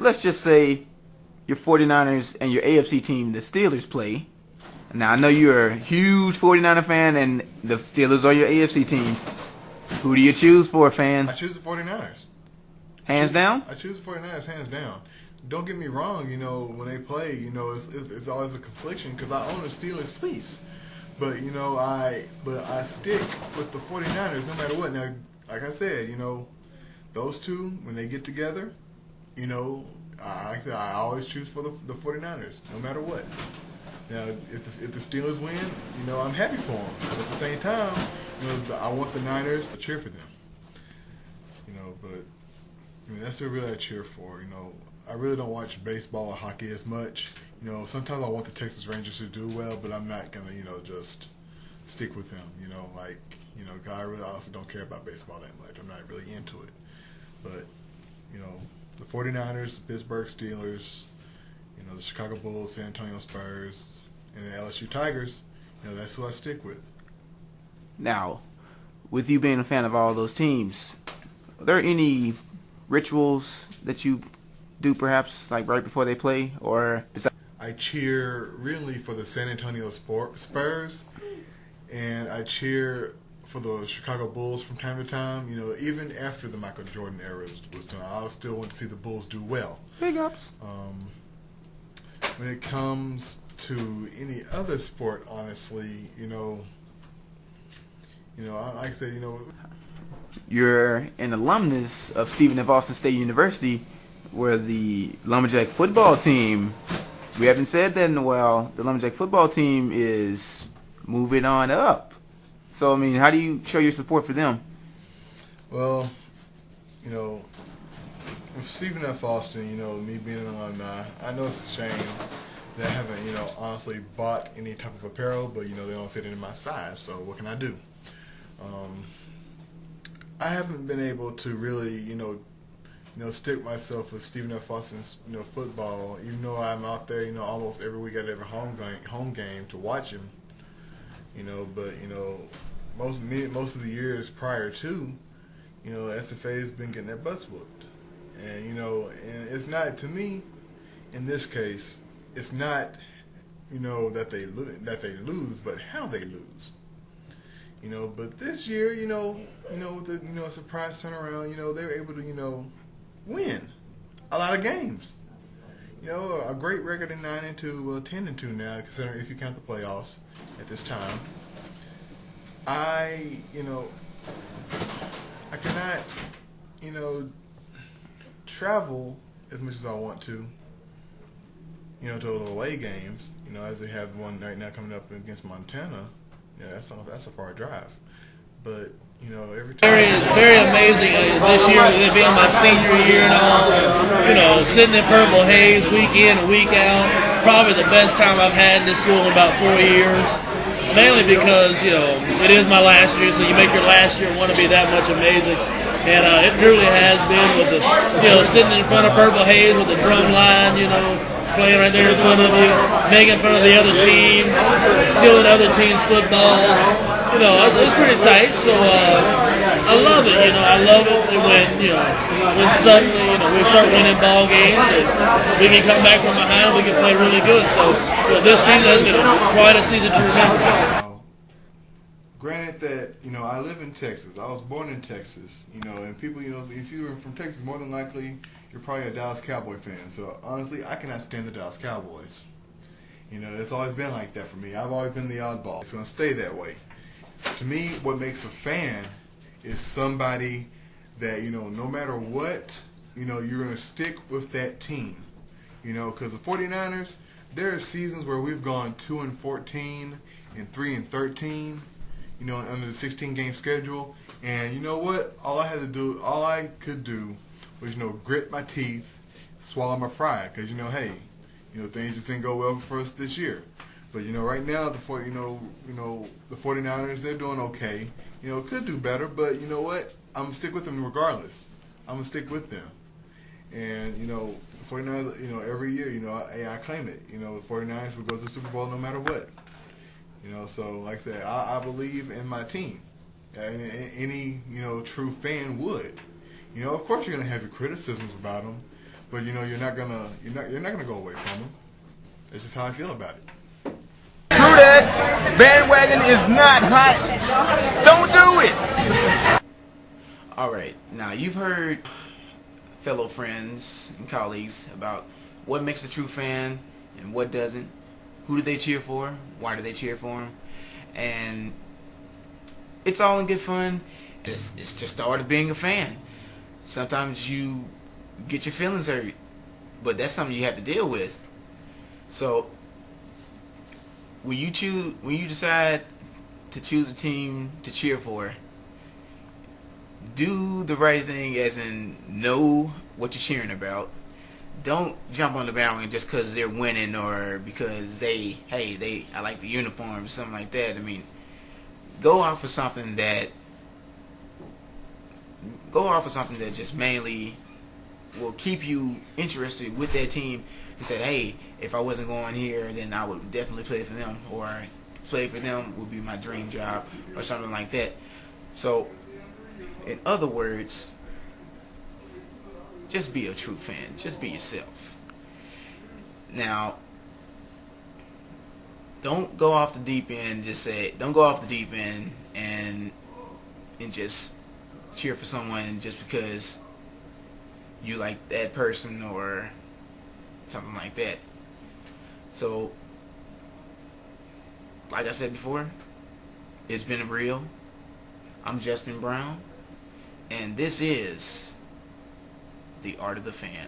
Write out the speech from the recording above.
let's just say your 49ers and your AFC team, the Steelers, play. Now, I know you're a huge 49er fan, and the Steelers are your AFC team. Who do you choose for, fans? I choose the 49ers. Hands down? I choose the 49ers, hands down. Don't get me wrong, when they play, it's always a confliction because I own a Steelers fleece. But, I stick with the 49ers no matter what. Now, like I said, those two, when they get together, I always choose for the 49ers no matter what. Now, if the Steelers win, I'm happy for them. But at the same time, I want the Niners to cheer for them. But that's what really I cheer for. I really don't watch baseball or hockey as much. Sometimes I want the Texas Rangers to do well, but I'm not gonna, just stick with them. I really honestly don't care about baseball that much. I'm not really into it. But, the 49ers, the Pittsburgh Steelers, the Chicago Bulls, San Antonio Spurs, and the LSU Tigers, that's who I stick with. Now, with you being a fan of all those teams, are there any rituals that you do perhaps like right before they play, or is that... I cheer really for the San Antonio Spurs, and I cheer for the Chicago Bulls from time to time. Even after the Michael Jordan era was done, I still want to see the Bulls do well. Big ups. When it comes to any other sport, honestly, like I said, You're an alumnus of Stephen F. Austin State University, where the Lumberjack football team, we haven't said that in a while, the Lumberjack football team is moving on up. So, how do you show your support for them? Well, with Stephen F. Austin, me being an alumni, I know it's a shame that I haven't, honestly bought any type of apparel, but, they don't fit into my size, so what can I do? I haven't been able to really, stick myself with Stephen F. Austin's, football, even though I'm out there, almost every week at every home game to watch him, but, most of the years prior to, SFA has been getting their butts whooped. And, and it's not, to me, in this case, it's not, that they lose, but how they lose. But this year, with the, surprise turnaround, they were able to, win a lot of games. A great record in 9-2, well, 10-2 now, considering if you count the playoffs at this time. I cannot, travel as much as I want to, to the away games, as they have one right now coming up against Montana. That's a far drive. But, every time... It's very amazing this year, with it being my senior year and all, sitting in Purple Haze week in and week out, probably the best time I've had in this school in about 4 years. Mainly because, it is my last year, so you make your last year want to be that much amazing. And it truly has been with the, sitting in front of Purple Haze with the drum line, playing right there in front of you, making fun of the other team, stealing other teams' footballs. It's pretty tight, so I love it. I love it when suddenly, we start winning ball games and we can come back from behind, we can play really good. So this season has been quite a season to remember. Granted that, I live in Texas. I was born in Texas, and people, if you're from Texas, more than likely, you're probably a Dallas Cowboy fan. So, honestly, I cannot stand the Dallas Cowboys. It's always been like that for me. I've always been the oddball. It's going to stay that way. To me, what makes a fan is somebody that, no matter what, you're going to stick with that team. Because the 49ers, there are seasons where we've gone 2-14 and 3-13, under the 16-game schedule. And you know what? All I could do was, grit my teeth, swallow my pride. Because, hey, things just didn't go well for us this year. But, right now, the 49ers, they're doing okay. Could do better, but you know what? I'm going to stick with them regardless. I'm going to stick with them. And, the 49ers, every year, I claim it. The 49ers will go to the Super Bowl no matter what. So, like I said, I believe in my team. Any, true fan would. Of course you're going to have your criticisms about them. but you're not gonna go away from them. That's just how I feel about it. True that. Bandwagon is not hot. Don't do it. All right. Now you've heard fellow friends and colleagues about what makes a true fan and what doesn't. Who do they cheer for? Why do they cheer for them? And it's all in good fun. It's just the art of being a fan. Sometimes you get your feelings hurt, but that's something you have to deal with. So when you decide to choose a team to cheer for, do the right thing, as in know what you're cheering about. Don't jump on the bandwagon just because they're winning or because I like the uniform or something like that. I mean, go off of something that just mainly will keep you interested with that team and say, hey, if I wasn't going here, then I would definitely play for them, or play for them would be my dream job, or something like that. So, in other words, just be a true fan. Just be yourself. Now, don't go off the deep end. Don't go off the deep end and just cheer for someone just because you like that person or something like that. So, like I said before, it's been real. I'm Justin Brown, and this is The Art of the Fan.